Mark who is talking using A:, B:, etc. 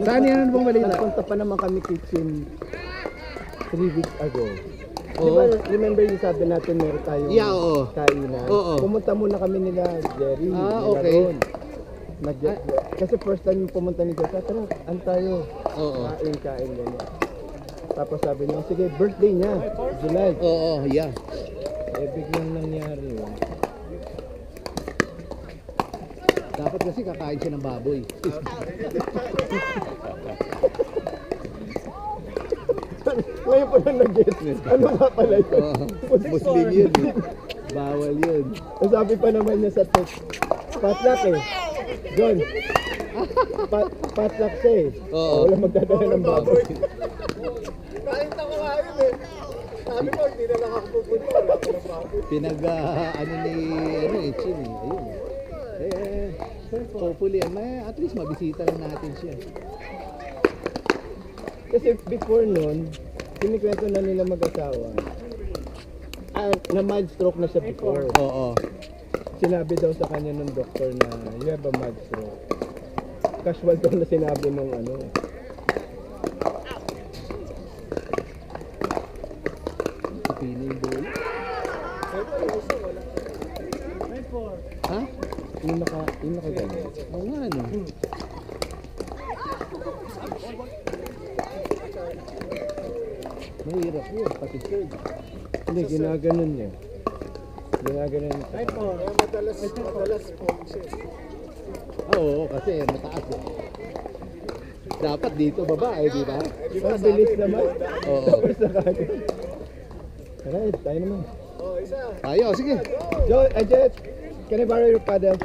A: Saan yan? Ano bang balita?
B: Nagpunta pa naman kami kitchen 3 weeks ago. Di
A: Oo.
B: ba, remember yung sabi natin meron tayong
A: Yeah, oo.
B: kainan?
A: Oo.
B: Pumunta muna kami nila, Jerry.
A: Ah,
B: nila
A: okay.
B: Ron. Kasi first time yung pumunta ni Jerry, tara, ano tayo?
A: Oo.
B: Kain, gano'n. Tapos sabi niya, sige, birthday niya, July.
A: Oo, yeah.
B: Eh, biglang nangyari yun.
A: Dapat kasi kakain siya ng baboy.
B: Ngayon pa na nag-get. Ano nga pala yun?
A: Muslim yun eh. Bawal yun.
B: Sabi pa naman niya sa text, patlak eh. John, patlak siya eh.
A: Oo.
B: Wala magdadala ng baboy.
C: Nakita ko nga yun eh. Sabi ko, hindi na lang ako pupunta. Wala ko ng baboy.
A: Pinag, ano ni, Chin eh. Ayun. Hopefully, at least mabisita lang natin siya.
B: Kasi before nun, sinikwento na nila mag-asawa. Na mild stroke na siya before.
A: Oo.
B: Sinabi daw sa kanya ng doktor na you have a mild stroke. Casual daw na sinabi nung ano.
A: Pipili yung bowl. Ha?
B: Yung nakaganyan.
A: Oo nga, ano. Mahirap yun, pati third.
B: Hindi, ginaganon niya. Ginaganon niya.
C: Kaya madalas po siya.
A: Oo, kasi mataas eh. Dapat dito babae, di ba?
B: Mabilis naman.
A: Oo.
B: Tapos na kagad. Tara, tayo naman.
C: Oh, isa.
A: Tayo, sige.
B: Joe, Jet, can I borrow your paddle?